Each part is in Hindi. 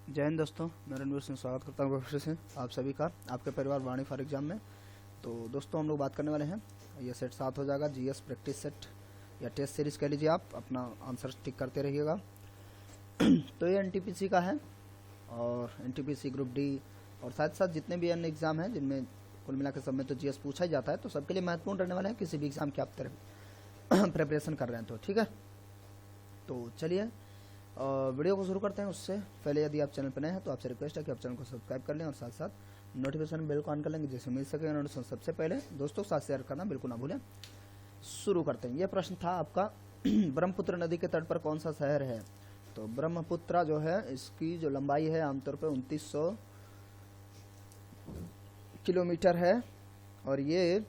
जय हिंद दोस्तों, मैं रणवीर सिंह स्वागत करता हूँ फिर से आप सभी का आपके परिवार वाणी फॉर एग्जाम में। तो दोस्तों हम लोग बात करने वाले हैं, ये सेट 7 हो जाएगा, जीएस प्रैक्टिस सेट या टेस्ट सीरीज कह लीजिए, आप अपना आंसर टिक करते रहिएगा। तो ये एनटीपीसी का है और एनटीपीसी ग्रुप डी और साथ साथ जितने भी अन्य एग्जाम हैं जिनमें कुल मिला के सब में तो जीएस पूछा ही जाता है, तो सबके लिए महत्वपूर्ण रहने वाले हैं किसी भी एग्जाम की आप तरह प्रिपरेशन कर रहे हैं तो ठीक है। तो चलिए वीडियो को शुरू करते हैं। उससे पहले यदि आप चैनल पर नए हैं तो आपसे रिक्वेस्ट है कि आप चैनल को सब्सक्राइब कर लें और साथ साथ नोटिफिकेशन बेल को ऑन कर लेंगे जिससे मिल सके नोटिफिकेशन सबसे पहले। दोस्तों के साथ शेयर करना बिल्कुल ना भूलें। शुरू करते हैं। यह प्रश्न था आपका ब्रह्मपुत्र नदी के तट पर कौन सा शहर है? तो ब्रह्मपुत्र जो है इसकी जो लंबाई है आमतौर पर 2900 किलोमीटर है और ये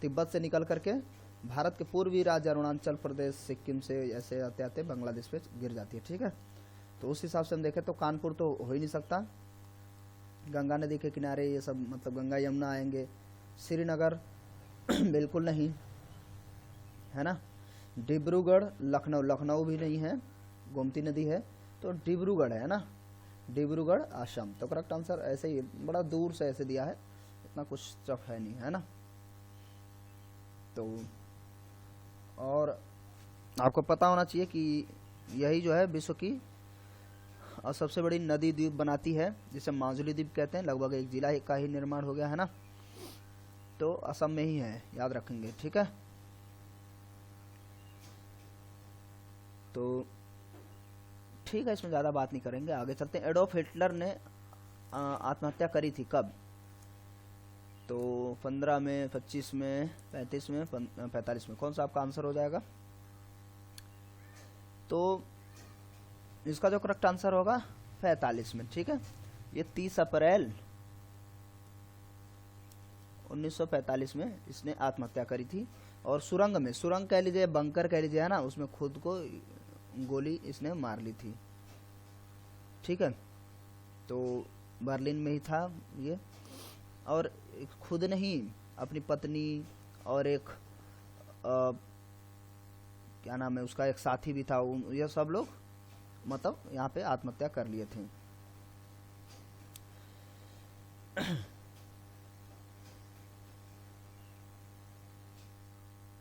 तिब्बत से निकल करके भारत के पूर्वी राज्य अरुणाचल प्रदेश, सिक्किम से ऐसे आते आते बांग्लादेश पे गिर जाती है, ठीक है। तो उस हिसाब से हम देखें तो कानपुर तो हो ही नहीं सकता, गंगा नदी के किनारे ये सब मतलब गंगा यमुना आएंगे। श्रीनगर बिल्कुल नहीं है ना। डिब्रूगढ़, लखनऊ, लखनऊ भी नहीं है, गोमती नदी है तो डिब्रूगढ़ है ना, डिब्रूगढ़ आसाम। तो करेक्ट आंसर ऐसे ही बड़ा दूर से ऐसे दिया है, इतना कुछ टफ है नहीं है ना। तो और आपको पता होना चाहिए कि यही जो है विश्व की सबसे बड़ी नदी द्वीप बनाती है जिसे माजुली द्वीप कहते हैं। लगभग एक जिला का ही निर्माण हो गया है ना, तो असम में ही है, याद रखेंगे, ठीक है। तो ठीक है, इसमें ज़्यादा बात नहीं करेंगे, आगे चलते हैं। एडोल्फ हिटलर ने आत्महत्या करी थी कब? तो 15 में, 25 में, 35 में, 45 में, कौन सा आपका आंसर हो जाएगा? तो इसका जो करेक्ट आंसर होगा 45 में, ठीक है। ये 30 अप्रैल 1945 में इसने आत्महत्या करी थी और सुरंग में, सुरंग कह लीजिए, बंकर कह लीजिए है ना, उसमें खुद को गोली इसने मार ली थी, ठीक है। तो बर्लिन में ही था ये, और खुद नहीं अपनी पत्नी और एक क्या नाम है उसका, एक साथी भी था, ये सब लोग मतलब यहाँ पे आत्महत्या कर लिए थे।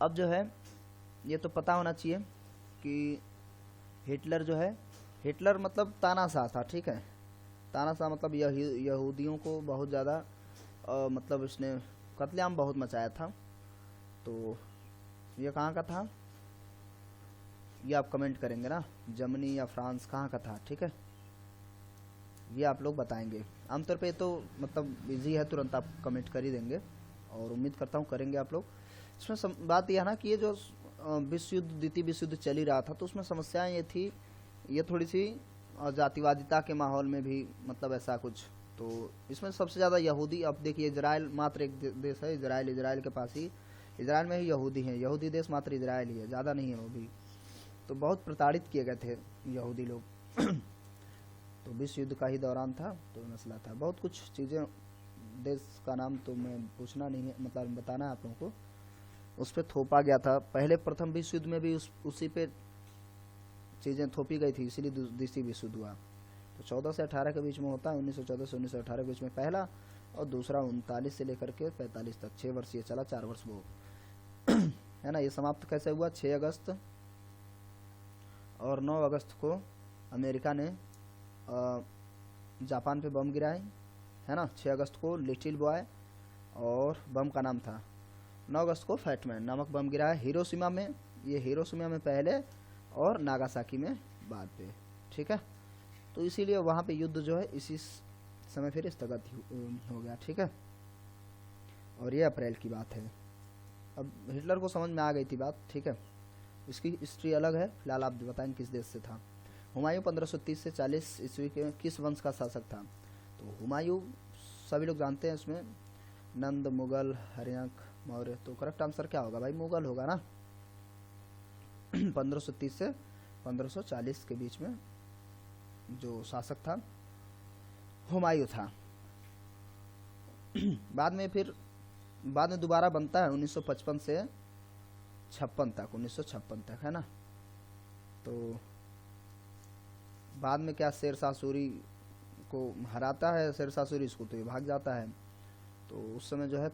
अब जो है ये तो पता होना चाहिए कि हिटलर जो है, हिटलर मतलब तानाशाह था, ठीक है। तानाशाह मतलब यहूदियों को बहुत ज़्यादा मतलब इसने कत्लेआम बहुत मचाया था। तो ये कहाँ का था ये आप कमेंट करेंगे ना, जर्मनी या फ्रांस, कहाँ का था, ठीक है। ये आप लोग बताएंगे। आमतौर पे तो मतलब इजी है, तुरंत आप कमेंट कर ही देंगे और उम्मीद करता हूँ करेंगे आप लोग। इसमें बात यह है ना कि ये जो विश्व युद्ध, द्वितीय विश्व युद्ध चल ही रहा था, तो उसमें समस्याएं ये थी, ये थोड़ी सी जातिवादिता के माहौल में भी मतलब ऐसा कुछ। तो इसमें सबसे ज़्यादा यहूदी, अब देखिए इजराइल मात्र एक देश है, इजराइल, इजराइल के पास ही, इजराइल में ही यहूदी हैं, यहूदी देश मात्र इजराइल ही है, ज़्यादा नहीं है वो भी। तो बहुत प्रताड़ित किए गए थे यहूदी लोग। तो विश्व युद्ध का ही दौरान था, तो मसला था, बहुत कुछ चीज़ें, देश का नाम तो मैं पूछना नहीं है, मतलब बताना है आप लोगों को, उस पर थोपा गया था। पहले प्रथम विश्व युद्ध में भी उसी पे चीज़ें थोपी गई थी, इसीलिए द्वितीय विश्व युद्ध हुआ। तो 14 से 18 के बीच में होता है, 1914 से 1918 के बीच में पहला, और दूसरा 39 से लेकर के 45 तक, 6 वर्ष ये चला, 4 वर्ष वो है ना। ये समाप्त कैसे हुआ? 6 अगस्त और 9 अगस्त को अमेरिका ने जापान पे बम गिराए, है ना। 6 अगस्त को लिटिल बॉय और बम का नाम था, 9 अगस्त को फैटमैन नामक बम गिराया हिरोशिमा में, ये हिरोशिमा में पहले और नागासाकी में बाद पे, ठीक है। तो इसीलिए वहाँ पे युद्ध जो है इसी समय फिर स्थगित हो गया, ठीक है। और ये अप्रैल की बात है। अब हिटलर को समझ में आ गई थी बात, ठीक है। इसकी हिस्ट्री अलग है, फिलहाल आप बताएं किस देश से था। हुमायूं 1530 से 40 ईस्वी के किस वंश का शासक था? तो हुमायूं सभी लोग जानते हैं, इसमें नंद, मुगल, हर्यक, मौर्य। तो करेक्ट आंसर क्या होगा भाई? मुगल होगा ना। 1530 से 1540 के बीच में जो शासक था हुमायूं था। बाद में दोबारा बनता है 1955 से 56 तक, 1956 तक, है ना। तो बाद में क्या शेरशाह सूरी को हराता है शेरशाह सूरी, इसको तो ये भाग जाता है। तो उस समय जो है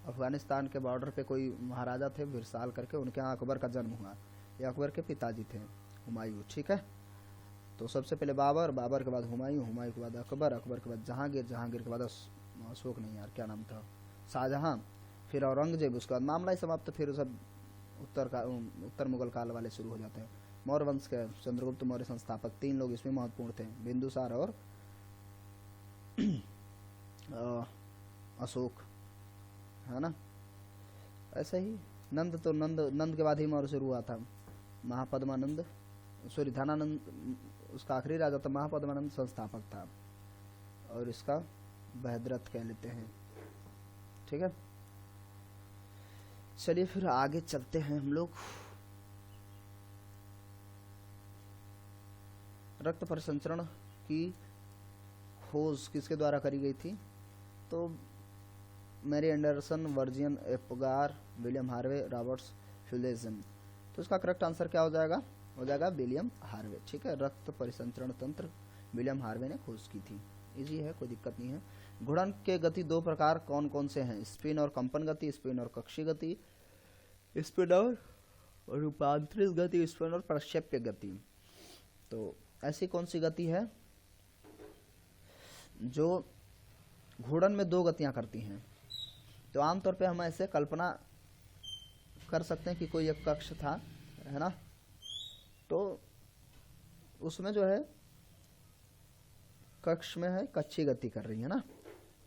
अफ़गानिस्तान के बॉर्डर पे कोई महाराजा थे विरसाल करके, उनके यहाँ अकबर का जन्म हुआ। ये अकबर के पिताजी थे हुमायूं, ठीक है। तो सबसे पहले बाबर, बाबर के बाद हुमायूं, हुमायूं के बाद अकबर, अकबर के बाद जहांगीर, जहांगीर के बाद अशोक नहीं यार क्या नाम था, शाहजहां, फिर औरंगजेब, उसके बाद मामला ही समाप्त। फिर सब उत्तर मुगल काल वाले शुरू हो जाते हैं। मौर्य वंश के चंद्रगुप्त मौर्य संस्थापक 3 लोग इसमें महत्वपूर्ण थे, बिंदुसार और अशोक, है ना। ऐसे ही नंद, तो नंद के बाद ही मौर्य शुरू हुआ था। महापद्मानंद, सॉरी धनानंद उसका आखिरी राजा था, महापद्मानंद संस्थापक था, और इसका बृहद्रथ कह लेते हैं, ठीक है। चलिए फिर आगे चलते हैं हम लोग। रक्त परिसंचरण की खोज किसके द्वारा करी गई थी? तो Mary Anderson, Virginia Apgar, William Harvey, Roberts Feulgen. तो इसका करेक्ट आंसर क्या हो जाएगा? हो जाएगा विलियम हार्वे, ठीक है। रक्त परिसंचरण तंत्र विलियम हार्वे ने खोज की थी। इजी है, कोई दिक्कत नहीं है। घूर्णन के गति 2 प्रकार कौन कौन से हैं? स्पिन और कंपन गति, स्पिन और कक्षीय गति, स्पिन और रूपांतरित गति, स्पिन और प्रक्षेप्य गति। तो ऐसी कौन सी गति है जो घूर्णन में 2 गतियां करती हैं? तो आमतौर पे हम ऐसे कल्पना कर सकते हैं कि कोई एक कक्ष था, है ना, तो उसमें जो है कक्ष में है कक्षीय गति कर रही है ना,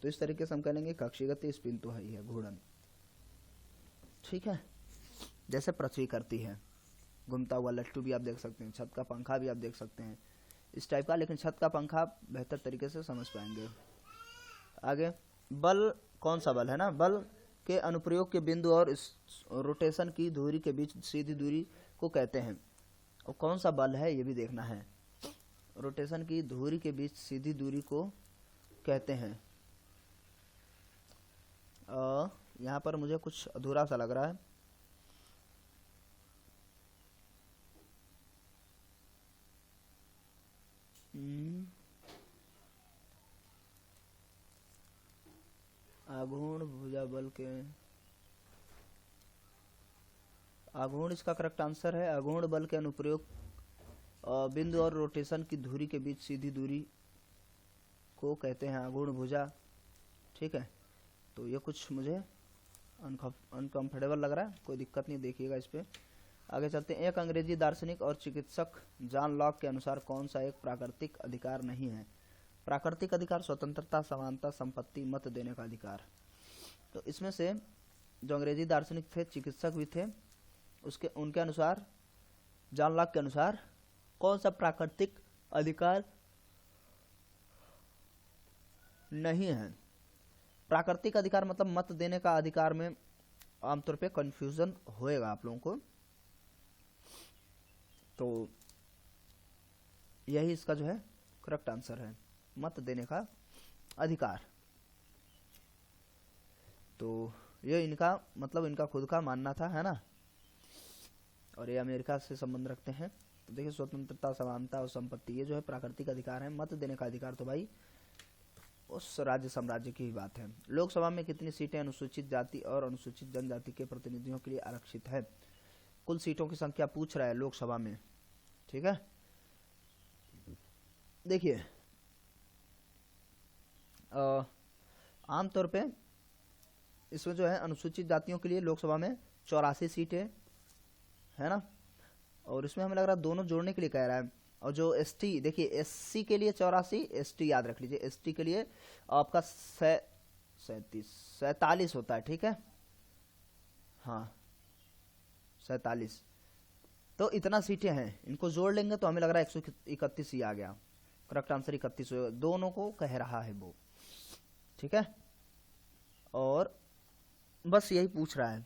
तो इस तरीके से हम कह लेंगे कक्षीय गति। स्पिन तो है ही है, घूर्णन, ठीक है। जैसे पृथ्वी करती है, घूमता हुआ लट्टू भी आप देख सकते हैं, छत का पंखा भी आप देख सकते हैं, इस टाइप का। लेकिन छत का पंखा बेहतर तरीके से समझ पाएंगे। आगे, बल कौन सा बल है ना? बल के अनुप्रयोग के बिंदु और इस रोटेशन की धुरी के बीच सीधी दूरी को कहते हैं। और कौन सा बल है ये भी देखना है। रोटेशन की धुरी के बीच सीधी दूरी को कहते हैं। यहाँ पर मुझे कुछ अधूरा सा लग रहा है। आघूर्ण भुजा बल के, आघूर्ण इसका करेक्ट आंसर है। आघूर्ण बल के अनुप्रयोग बिंदु और रोटेशन की धुरी के बीच सीधी दूरी को कहते हैं आघूर्ण भुजा, ठीक है। तो ये कुछ मुझे अनकंफर्टेबल लग रहा है, कोई दिक्कत नहीं, देखिएगा इस पे। आगे चलते हैं। एक अंग्रेजी दार्शनिक और चिकित्सक जॉन लॉक के अनुसार कौन सा एक प्राकृतिक अधिकार नहीं है? प्राकृतिक अधिकार स्वतंत्रता, समानता, संपत्ति, मत देने का अधिकार। तो इसमें से जो अंग्रेजी दार्शनिक थे, चिकित्सक भी थे, उनके अनुसार, जॉन लॉक के अनुसार कौन सा प्राकृतिक अधिकार नहीं है? प्राकृतिक अधिकार मतलब मत देने का अधिकार में आमतौर पे कंफ्यूजन होएगा आप लोगों को, तो यही इसका जो है करेक्ट आंसर है, मत देने का अधिकार। तो ये इनका मतलब इनका खुद का मानना था, है ना, और ये अमेरिका से संबंध रखते हैं। तो देखिए, स्वतंत्रता, समानता और संपत्ति, ये जो है प्राकृतिक अधिकार है। मत देने का अधिकार तो भाई उस राज्य साम्राज्य की ही बात है। लोकसभा में कितनी सीटें अनुसूचित जाति और अनुसूचित जनजाति के प्रतिनिधियों के लिए आरक्षित है? कुल सीटों की संख्या पूछ रहा है लोकसभा में, ठीक है। देखिए, आमतौर पे इसमें जो है अनुसूचित जातियों के लिए लोकसभा में 84 सीटें, है ना, और इसमें हमें लग रहा है दोनों जोड़ने के लिए कह रहा है। और जो एसटी, देखिए एससी के लिए 84, एसटी याद रख लीजिए, एसटी के लिए आपका 47 होता है, ठीक है, हाँ 47। तो इतना सीटें हैं, इनको जोड़ लेंगे तो हमें लग रहा है 131 ही आ गया। करेक्ट आंसर 31 होगा, दोनों को कह रहा है वो, ठीक है। और बस यही पूछ रहा है।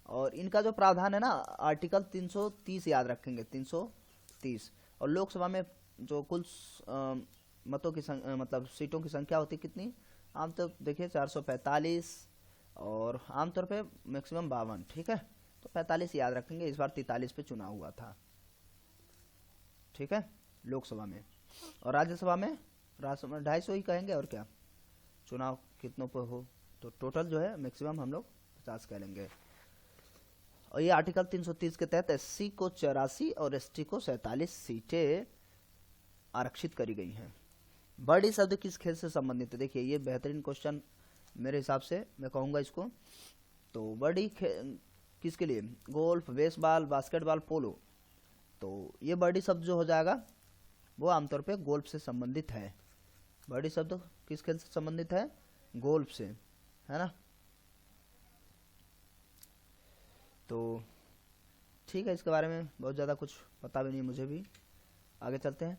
और इनका जो प्रावधान है ना, आर्टिकल 330 याद रखेंगे, 330। और लोकसभा में जो कुल मतों की मतलब सीटों की संख्या होती है कितनी? आमतौर देखिए 445 और आमतौर पे मैक्सिमम 52, ठीक है। तो 45 याद रखेंगे, इस बार 43 पे चुनाव हुआ था। ठीक है, लोकसभा में। और राज्यसभा में 250 ही कहेंगे, और क्या, चुनाव कितनों पर हो, तो टोटल जो है मैक्सिमम हम लोग 50 कह लेंगे। और ये आर्टिकल 330 के तहत एससी को 84 और एसटी को 47 सीटें आरक्षित करी गई हैं। बर्डी शब्द किस खेल से संबंधित है? देखिए ये बेहतरीन क्वेश्चन मेरे हिसाब से, मैं कहूँगा इसको। तो बर्डी किसके लिए? गोल्फ, बेसबॉल, बास्केटबॉल, पोलो। तो ये बर्डी शब्द जो हो जाएगा वो आमतौर पे गोल्फ से संबंधित है। बर्डी शब्द किस खेल से संबंधित है? गोल्फ से, है ना। तो ठीक है, इसके बारे में बहुत ज़्यादा कुछ पता भी नहीं मुझे भी। आगे चलते हैं।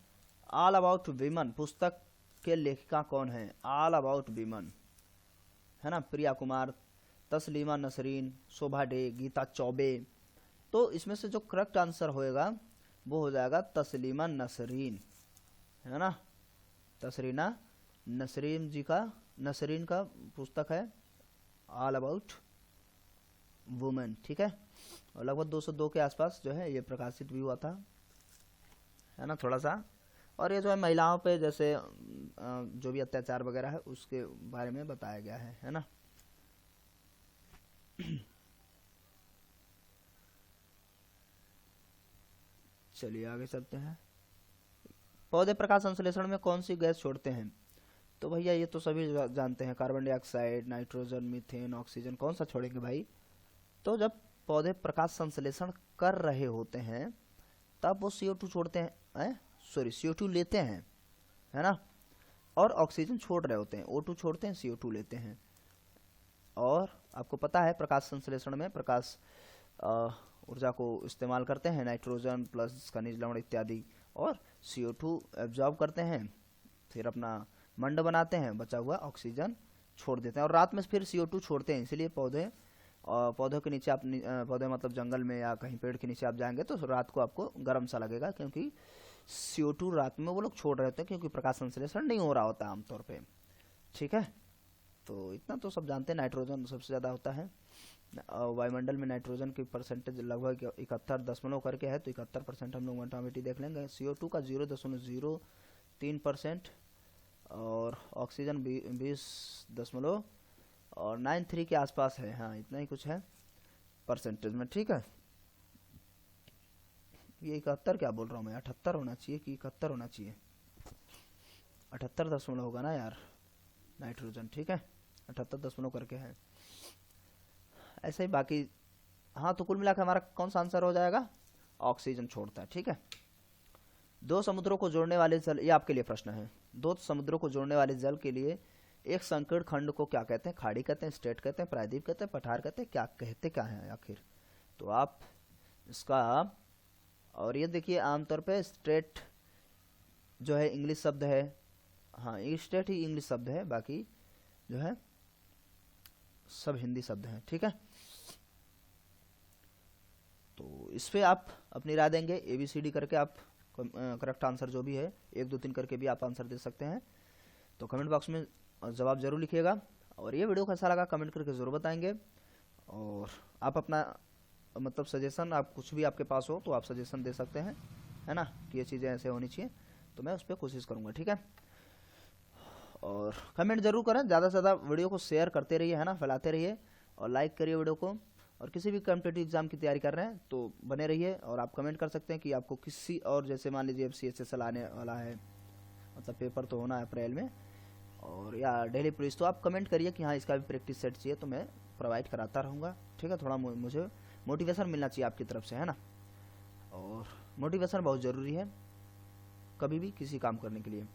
ऑल अबाउट विमन पुस्तक के लेखिका कौन है? ऑल अबाउट विमन, है ना, प्रिया कुमार, तस्लीमा नसरीन, शोभा डे, गीता चौबे। तो इसमें से जो करेक्ट आंसर होएगा वो हो जाएगा तस्लीमा नसरीन, है ना। तस्रीना नसरीन का पुस्तक है ऑल अबाउट वुमेन, ठीक है। और लगभग 202 के आसपास जो है ये प्रकाशित भी हुआ था, है ना, थोड़ा सा। और ये जो है महिलाओं पे जैसे जो भी अत्याचार वगैरह है उसके बारे में बताया गया है ना। चलिए आगे चलते हैं। पौधे प्रकाश संश्लेषण में कौन सी गैस छोड़ते हैं? तो भैया ये तो सभी जानते हैं, carbon dioxide, nitrogen, methane, oxygen. कौन सा छोड़ेंगे भाई? तो जब पौधे प्रकाश संश्लेषण कर रहे होते हैं तब वो CO2 छोड़ते हैं, CO2 लेते हैं, है ना, और ऑक्सीजन छोड़ रहे होते हैं, O2 छोड़ते हैं, CO2 लेते हैं। और आपको पता है प्रकाश संश्लेषण में प्रकाश ऊर्जा को इस्तेमाल करते हैं, नाइट्रोजन प्लस खनिज लवण इत्यादि, और CO2 एब्जॉर्ब करते हैं, फिर अपना मंड बनाते हैं, बचा हुआ ऑक्सीजन छोड़ देते हैं, और रात में फिर CO2 छोड़ते हैं। इसलिए पौधों के नीचे आप पौधे मतलब जंगल में या कहीं पेड़ के नीचे आप जाएंगे तो रात को आपको गर्म सा लगेगा, क्योंकि CO2 रात में वो लोग छोड़ रहे होते हैं, क्योंकि प्रकाश संश्लेषण नहीं हो रहा होता आमतौर पे, ठीक है। तो इतना तो सब जानते हैं। नाइट्रोजन सबसे ज़्यादा होता है वायुमंडल में। नाइट्रोजन की परसेंटेज लगभग 71 करके है, तो 71% हम लोग मोटामोटी देख लेंगे। CO2 का 0.03% और ऑक्सीजन 20.93 के आसपास है, हाँ इतना ही कुछ है परसेंटेज में, ठीक है। ये 71 क्या बोल रहा हूँ मैं, 78 होना चाहिए कि 71 होना चाहिए? 78 होगा ना यार नाइट्रोजन, ठीक है, 78 करके है ऐसे ही। बाकी हाँ, तो कुल मिलाकर हमारा कौन सा आंसर हो जाएगा? ऑक्सीजन छोड़ता है, ठीक है। दो समुद्रों को जोड़ने वाले जल, ये आपके लिए प्रश्न है। दो समुद्रों को जोड़ने वाले जल के लिए एक संकीर्ण खंड को क्या कहते हैं? खाड़ी कहते हैं, स्ट्रेट कहते हैं, प्रायद्वीप कहते हैं, पठार कहते हैं, क्या है आखिर? तो आप इसका, और ये देखिए आमतौर पे स्ट्रेट जो है इंग्लिश शब्द है, हाँ ये स्ट्रेट ही इंग्लिश शब्द है, बाकी जो है सब हिंदी शब्द हैं, ठीक है। तो इस पे आप अपनी राय देंगे, ABCD करके आप करेक्ट आंसर जो भी है 1 2 3 करके भी आप आंसर दे सकते हैं। तो कमेंट बॉक्स में जवाब जरूर लिखिएगा, और ये वीडियो कैसा लगा कमेंट करके ज़रूर बताएंगे। और आप अपना मतलब सजेशन, आप कुछ भी आपके पास हो तो आप सजेशन दे सकते हैं, है ना, कि ये चीज़ें ऐसे होनी चाहिए, तो मैं उस पर कोशिश करूँगा, ठीक है। और कमेंट जरूर करें, ज़्यादा से ज़्यादा वीडियो को शेयर करते रहिए, है ना, फैलाते रहिए, और लाइक करिए वीडियो को। और किसी भी कॉम्पिटिटिव एग्जाम की तैयारी कर रहे हैं तो बने रहिए, और आप कमेंट कर सकते हैं कि आपको किसी और, जैसे मान लीजिए CHSL आने वाला है, मतलब पेपर तो होना है अप्रैल में, और या दिल्ली पुलिस, तो आप कमेंट करिए कि हाँ इसका भी प्रैक्टिस सेट चाहिए, तो मैं प्रोवाइड कराता रहूँगा, ठीक है। थोड़ा मुझे मोटिवेशन मिलना चाहिए आपकी तरफ से, है ना, और मोटिवेशन बहुत ज़रूरी है कभी भी किसी काम करने के लिए।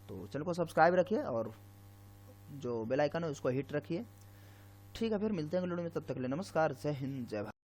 तो चैनल को सब्सक्राइब रखिए और जो बेल आइकन है उसको हिट रखिए, ठीक है। फिर मिलते हैं अगले वीडियो में, तब तक के लिए नमस्कार, जय हिंद, जय भारत।